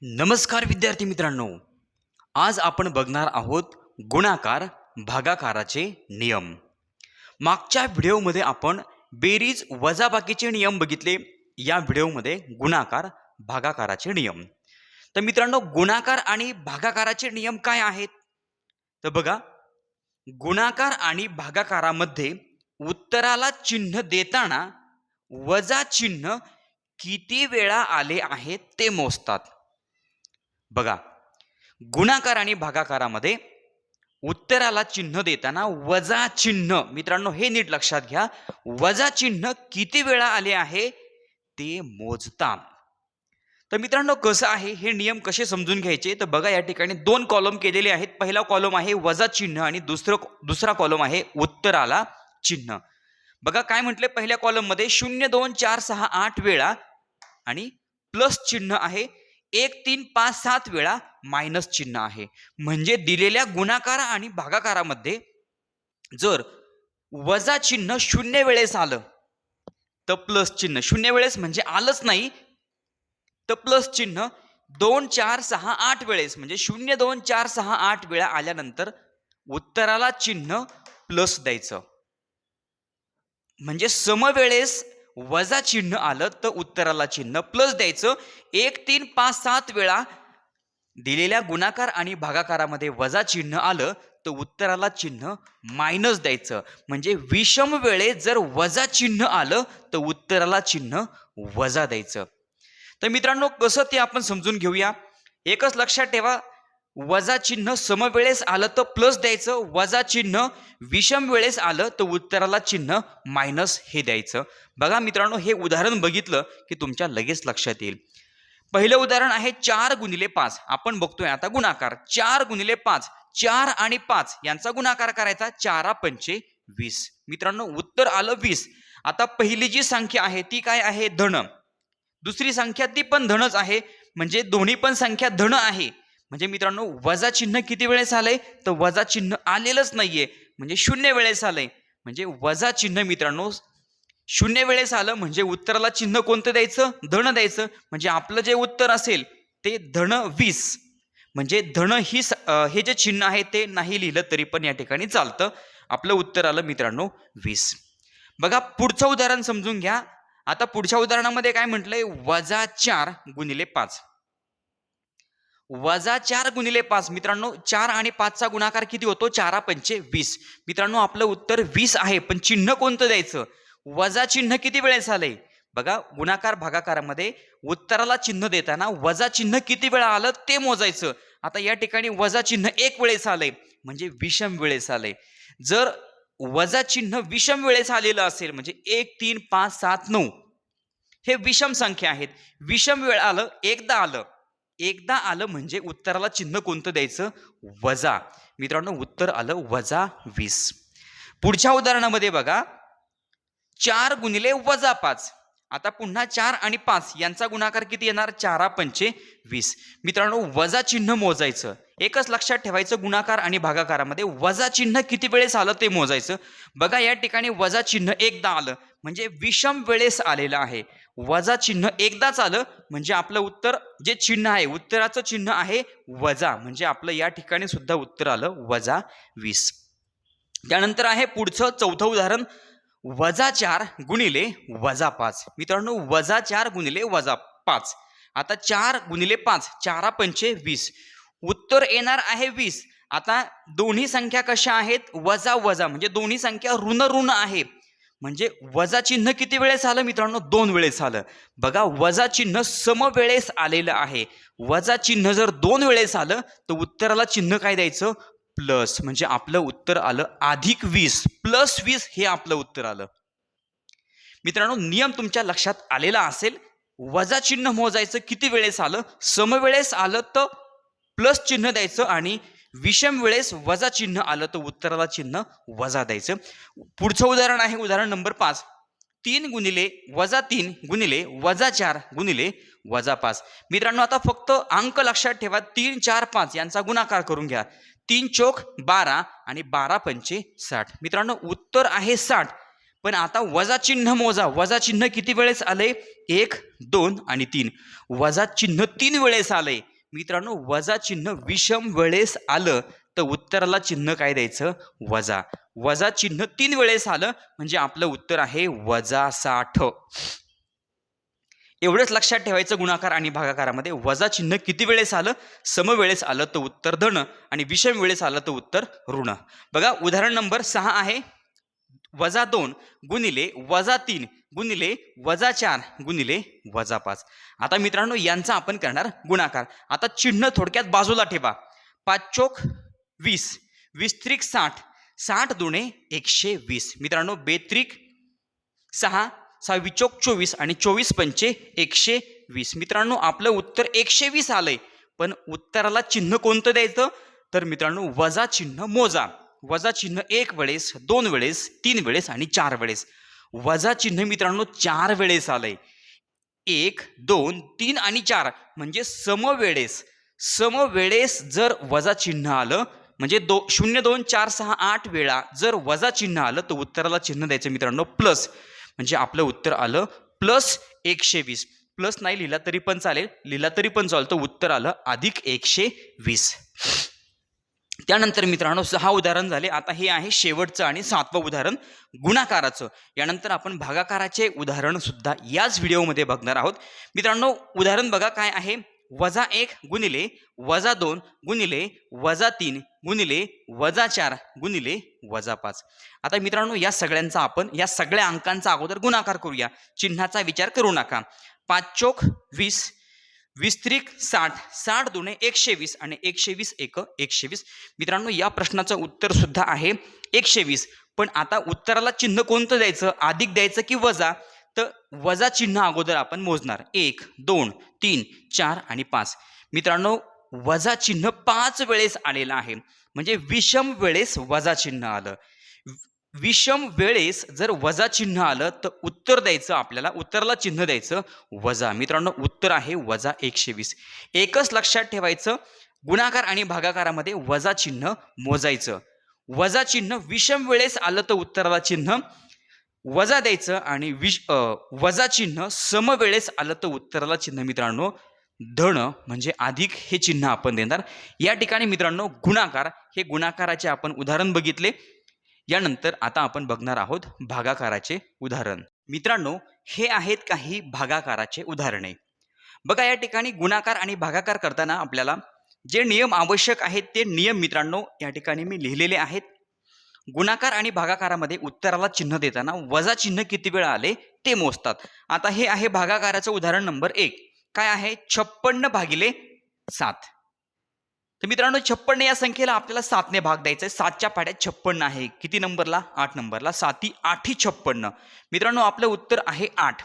नमस्कार विद्यार्थी मित्रांनो, आज आपण बघणार आहोत गुणाकार भागाकाराचे नियम। मागच्या व्हिडिओमध्ये आपण बेरीज वजाबाकीचे नियम बघितले। या व्हिडिओमध्ये गुणाकार भागाकाराचे नियम। तर मित्रांनो, गुणाकार आणि भागाकाराचे नियम काय आहेत तर बघा, गुणाकार आणि भागाकारामध्ये उत्तराला चिन्ह देताना वजा चिन्ह किती वेळा आले आहे ते मोजतात। बघा, गुणाकार आणि भागाकारामध्ये उत्तराला चिन्ह देताना वजा चिन्ह, मित्रांनो हे नीट लक्षात घ्या, वजा चिन्ह किती वेळा आले आहे ते मोजतात। तर मित्रांनो, कसं आहे हे नियम कसे समजून घ्यायचे तर बघा, या ठिकाणी दोन कॉलम केलेले आहेत। पहिला कॉलम आहे वजा चिन्ह आणि दुसरा कॉलम आहे उत्तराला चिन्ह। बघा काय म्हटले, पहिल्या कॉलम मध्ये 0 2 4 6 8 वेळा आणि प्लस चिन्ह आहे, 1 3 5 7 वेळा मायनस चिन्ह आहे। म्हणजे दिलेल्या गुणाकार आणि भागाकारामध्ये जर वजा चिन्ह 0 वेळेस आलं तर प्लस चिन्ह 0 वेळेस म्हणजे आलंच नाही तर प्लस चिन्ह 2 4 6 8 वेळेस म्हणजे 0 2 4 6 8 वेळा आल्यानंतर उत्तराला चिन्ह प्लस द्यायचं। म्हणजे समवेळेस वजा चिन्ह आलं तर उत्तराला चिन्ह प्लस द्यायचं। 1 3 5 7 वेळा दिलेल्या गुणाकार आणि भागाकारामध्ये वजा चिन्ह आलं तर उत्तराला चिन्ह मायनस द्यायचं। म्हणजे विषम वेळेस जर वजा चिन्ह आलं तर उत्तराला चिन्ह वजा द्यायचं। तर मित्रांनो, कसं ते आपण समजून घेऊया। एकच लक्षात ठेवा, वजा चिन्ह समवेळेस आलं तर प्लस द्यायचं, वजा चिन्ह विषम वेळेस आलं तर उत्तराला चिन्ह मायनस हे द्यायचं। बघा मित्रांनो, हे उदाहरण बघितलं की तुमच्या लगेच लक्षात येईल। पहिलं उदाहरण आहे 4 गुणिले 5। आपण बघतोय आता गुणाकार 4 गुणिले 5, 4 आणि 5 यांचा गुणाकार करायचा, 4 5 20। मित्रांनो, उत्तर आलं 20। आता पहिली जी संख्या आहे ती काय आहे, धन। दुसरी संख्या ती पण धनच आहे, म्हणजे दोन्ही पण संख्या धन आहे। म्हणजे मित्रांनो, वजा चिन्ह किती वेळेस आलंय तर वजा चिन्ह आलेलंच नाहीये, म्हणजे 0 वेळेस आलंय। म्हणजे वजा चिन्ह मित्रांनो 0 वेळेस आलं म्हणजे उत्तराला चिन्ह कोणतं द्यायचं, धन द्यायचं। म्हणजे आपलं जे उत्तर असेल ते धन 20। म्हणजे धन हे जे चिन्ह आहे ते नाही लिहिलं तरी पण या ठिकाणी चालतं। आपलं उत्तर आलं मित्रांनो 20। बघा, पुढचं उदाहरण समजून घ्या। आता पुढच्या उदाहरणामध्ये काय म्हटलंय, वजा 4 गुणिले 5। वजा 4 गुणिले 5, मित्रांनो 4 आणि 5 चा गुणाकार किती होतो, 4 5 20। मित्रांनो, आपलं उत्तर 20 आहे, पण चिन्ह कोणतं द्यायचं, वजा चिन्ह किती वेळेस आलंय। बघा, गुणाकार भागाकारामध्ये उत्तराला चिन्ह देताना वजा चिन्ह किती वेळा आलं ते मोजायचं। आता या ठिकाणी वजा चिन्ह 1 वेळेस आलंय, म्हणजे विषम वेळेस आलंय। जर वजा चिन्ह विषम वेळेस आलेलं असेल म्हणजे 1 3 5 7 9 हे विषम संख्या आहेत। विषम वेळ आलं, एकदा आलं म्हणजे उत्तराला चिन्ह कोणतं द्यायचं, वजा। मित्रांनो, उत्तर आलं वजा 20। पुढच्या उदाहरणामध्ये बघा, 4 गुणिले वजा 5। आता पुन्हा 4 आणि 5 यांचा गुणाकार किती येणार, 4 5 20। मित्रांनो, वजा चिन्ह मोजायचं। एकच लक्षात ठेवायचं, गुणाकार आणि भागाकारामध्ये वजा चिन्ह किती वेळेस आलं ते मोजायचं। बघा, या ठिकाणी वजा चिन्ह एकदा आलं म्हणजे विषम वेळेस आलेलं आहे। वजा चिन्ह एकदाच आलं म्हणजे आपलं उत्तर जे चिन्ह आहे, उत्तराचं चिन्ह आहे वजा, म्हणजे आपलं या ठिकाणी सुद्धा उत्तर आलं वजा 20। त्यानंतर आहे पुढचं चौथं उदाहरण, वजा 4 गुणिले वजा 5। मित्रांनो, वजा 4 गुणिले वजा 5। आता 4 गुणिले 5, 4 5 20। उत्तर येणार आहे 20। आता दोन्ही संख्या कशा आहेत, वजा वजा, म्हणजे दोन्ही संख्या ऋण ऋण आहे। म्हणजे वजा चिन्ह किती वेळेस आलं मित्रांनो, 2 वेळेस आलं। बघा, वजा चिन्ह समवेळेस आलेलं आहे। वजा चिन्ह जर 2 वेळेस आलं तर उत्तराला चिन्ह काय द्यायचं, प्लस। म्हणजे आपलं उत्तर आलं अधिक 20 प्लस 20 हे आपलं उत्तर आलं। मित्रांनो, नियम तुमच्या लक्षात आलेला असेल। वजा चिन्ह मोजायचं किती वेळेस आलं, समवेळेस आलं तर प्लस चिन्ह द्यायचं आणि विषम वेळेस वजा चिन्ह आलं तर उत्तराला चिन्ह वजा द्यायचं। पुढचं उदाहरण आहे उदाहरण नंबर 5, 3 गुणिले वजा 3 गुणिले वजा 4 गुणिले वजा 5। मित्रांनो, आता फक्त अंक लक्षात ठेवा, 3 4 5 यांचा गुणाकार करून घ्या। 3 चौक 12 आणि 12 पंचे 60। मित्रांनो, उत्तर आहे 60। पण आता वजा चिन्ह मोजा, वजा चिन्ह किती वेळेस आले, 1 2 आणि 3। वजा चिन्ह 3 वेळेस आले, मित्रांनो वजा चिन्ह विषम वेळेस आलं तर उत्तराला चिन्ह काय द्यायचं? वजा. वजा चिन्ह 3 वेळेस आलं म्हणजे आपलं उत्तर आहे -60. एवढंच लक्षात ठेवायचं गुणाकार आणि भागाकारामध्ये. वजा चिन्ह किती वेळेस आलं? समवेळेस आलं तर उत्तर धन आणि विषम वेळेस आलं तर उत्तर ऋण. बघा उदाहरण नंबर 6 आहे -2 गुणिले -3 गुणिले -4 गुणिले -5. आता मित्रांनो यांचा आपण करणार गुणाकार. आता चिन्ह थोडक्यात बाजूला ठेवा. 5 चोक 20, 20 त्रिक 60, 60 दुणे 120. मित्रांनो 2 त्रिक 6, 6 चोक 24 आणि 24 पंचे 120. मित्रांनो आपलं उत्तर 120 आलंय. पण उत्तराला चिन्ह कोणतं द्यायचं? तर मित्रांनो वजा चिन्ह मोजा. वजा चिन्ह 1 वेळेस, 2 वेळेस, 3 वेळेस आणि 4 वेळेस. वजा चिन्ह मित्रांनो 4 वेळेस आलंय. 1, 2, 3 आणि 4 म्हणजे समवेळेस. समवेळेस जर वजा चिन्ह आलं म्हणजे 0, 2, 4, 6, 8 वेळा जर वजा चिन्ह आलं तर उत्तराला चिन्ह द्यायचं मित्रांनो प्लस. म्हणजे आपलं उत्तर आलं +120. प्लस नाही लिहिला तरी पण चालेल, लिहिला तरी पण चालतं. उत्तर आलं +120. त्यानंतर मित्रांनो 6 उदाहरण झाले. आता हे आहे शेवटचं आणि 7वं उदाहरण गुणाकाराचं. यानंतर आपण भागाकाराचे उदाहरण सुद्धा याच व्हिडिओमध्ये बघणार आहोत. मित्रांनो उदाहरण बघा काय आहे. -1 गुणिले -2 गुणिले -3 गुणिले -4 गुणिले -5. आता मित्रांनो या सगळ्यांचा आपण या सगळ्या अंकांचा अगोदर गुणाकार करूया. चिन्हाचा विचार करू नका. 5 चोक 20, 20 त्रिक 60, 60 दुणे 120 आणि 120 एक 120. मित्रांनो या प्रश्नाचं उत्तर सुद्धा आहे 120. पण आता उत्तराला चिन्ह कोणतं द्यायचं? अधिक द्यायचं की वजा? तर वजा चिन्ह अगोदर आपण मोजणार. 1, 2, 3, 4 आणि 5. मित्रांनो वजा चिन्ह 5 वेळेस आलेलं आहे. म्हणजे विषम वेळेस वजा चिन्ह आलं. विषम वेळेस जर वजा चिन्ह आलं तर उत्तर द्यायचं आपल्याला. उत्तराला चिन्ह द्यायचं वजा. मित्रांनो उत्तर आहे -120. एकच लक्षात ठेवायचं गुणाकार आणि भागाकारामध्ये वजा चिन्ह मोजायचं. वजा चिन्ह विषम वेळेस आलं तर उत्तराला चिन्ह वजा द्यायचं आणि वजा चिन्ह समवेळेस आलं तर उत्तराला चिन्ह मित्रांनो धन म्हणजे अधिक हे चिन्ह आपण देणार. या ठिकाणी मित्रांनो गुणाकार हे गुणाकाराचे आपण उदाहरण बघितले. यानंतर आता आपण बघणार आहोत भागाकाराचे उदाहरण. मित्रांनो हे आहेत काही भागाकाराचे उदाहरणे. बघा या ठिकाणी गुणाकार आणि भागाकार करताना आपल्याला जे नियम आवश्यक आहेत ते नियम मित्रांनो या ठिकाणी मी लिहिलेले आहेत. गुणाकार आणि भागाकारामध्ये उत्तराला चिन्ह देताना वजा चिन्ह किती वेळा आले ते मोजतात. आता हे आहे भागाकाराचं उदाहरण नंबर 1. काय आहे? 56 भागिले 7. तर मित्रांनो 56 या संख्येला आपल्याला 7 ने भाग द्यायचा आहे. 7च्या पाड्यात 56 आहे. किती नंबरला? 8 नंबरला. 7 8 56. मित्रांनो आपलं उत्तर आहे 8.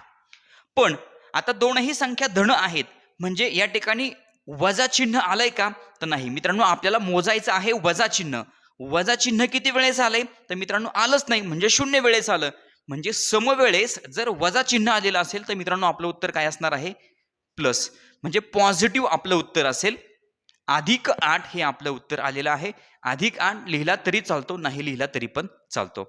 पण आता दोनही संख्या धन आहेत म्हणजे या ठिकाणी वजा चिन्ह आलंय का? तर नाही. मित्रांनो आपल्याला मोजायचं आहे वजा चिन्ह. वजा चिन्ह किती वेळेस आलंय? तर मित्रांनो आलंच नाही म्हणजे 0 वेळेस आलं. म्हणजे समवेळेस जर वजा चिन्ह आलेलं असेल तर मित्रांनो आपलं उत्तर काय असणार आहे? प्लस. म्हणजे पॉझिटिव्ह आपलं उत्तर असेल. +8 हे आपलं उत्तर आलेलं आहे. +8 लिहिला तरी चालतो, नाही लिहिला तरी पण चालतो.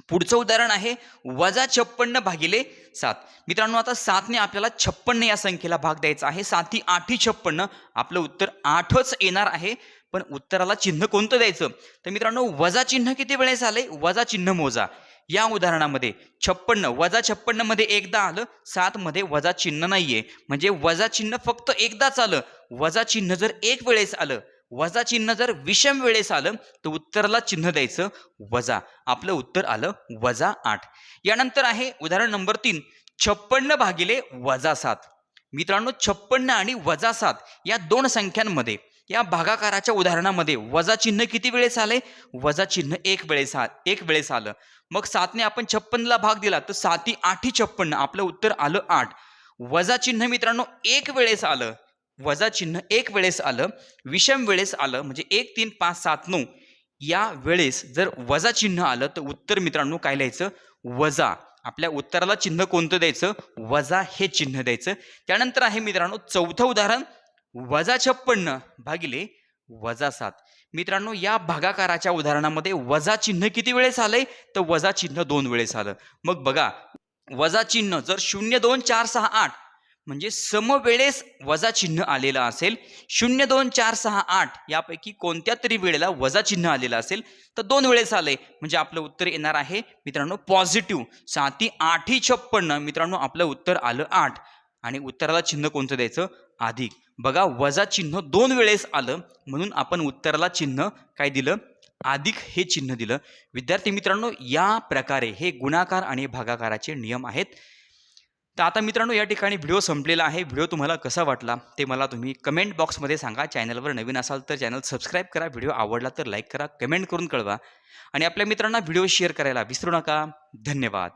पुढचं उदाहरण आहे -56 भागिले 7. मित्रांनो आता 7 ने आपल्याला 56 या संख्येला भाग द्यायचा आहे. 7 8 56. आपलं उत्तर 8च येणार आहे. पण उत्तराला चिन्ह कोणतं द्यायचं? तर मित्रांनो वजा चिन्ह किती वेळेस आले? वजा चिन्ह मोजा. या उदाहरणामध्ये 56 वजा 56 मध्ये एकदा आलं. 7 मध्ये वजा चिन्ह नाहीये म्हणजे वजा चिन्ह फक्त एकदाच आलं. वजा चिन्ह जर 1 वेळेस आलं, वजा चिन्ह जर विषम वेळेस आलं तर उत्तराला चिन्ह द्यायचं वजा. आपलं उत्तर आलं -8. यानंतर आहे उदाहरण नंबर 3. 56 भागिले -7. मित्रांनो 56 आणि -7 या दोन संख्यांमध्ये या भागाकाराच्या उदाहरणामध्ये वजा चिन्ह किती वेळेस आले? वजा चिन्ह 1 वेळेस आलं. मग 7 ने आपण 56 ला भाग दिला तर 7 8 56. आपलं उत्तर आलं 8. वजा चिन्ह मित्रांनो 1 वेळेस आलं. वजा चिन्ह 1 वेळेस आलं. विषम वेळेस आलं म्हणजे 1 3 5 7 9 या वेळेस जर वजा चिन्ह आलं तर उत्तर मित्रांनो काय लिहायचं? वजा. आपल्या उत्तराला चिन्ह कोणतं द्यायचं? वजा हे चिन्ह द्यायचं. त्यानंतर आहे मित्रांनो चौथं उदाहरण -56 भागिले -7. मित्रांनो या भागाकाराच्या उदाहरणामध्ये वजा चिन्ह किती वेळेस आलंय? तर वजा चिन्ह 2 वेळेस आलं. मग बघा वजा चिन्ह जर 0 2 4 6 8 म्हणजे समवेळेस वजा चिन्ह आलेलं असेल, 0, 2, 4, 6, 8 यापैकी कोणत्या तरी वेळेला वजा चिन्ह आलेलं असेल, तर 2 वेळेस आलंय म्हणजे आपलं उत्तर येणार आहे मित्रांनो पॉझिटिव्ह. 7 8 56 मित्रांनो आपलं उत्तर आलं 8 आणि उत्तराला चिन्ह कोणतं द्यायचं? अधिक. बघा वजा चिन्ह 2 वेळेस आलं म्हणून आपण उत्तराला चिन्ह काय दिलं? अधिक हे चिन्ह दिलं. विद्यार्थी मित्रांनो या प्रकारे हे गुणाकार आणि भागाकाराचे नियम आहेत. तर आता मित्रांनो या ठिकाणी व्हिडिओ संपलेला आहे. व्हिडिओ तुम्हाला कसा वाटला ते मला तुम्ही कमेंट बॉक्समध्ये सांगा. चॅनलवर नवीन असाल तर चॅनल सबस्क्राईब करा. व्हिडिओ आवडला तर लाईक करा, कमेंट करून कळवा आणि आपल्या मित्रांना व्हिडिओ शेअर करायला विसरू नका. धन्यवाद.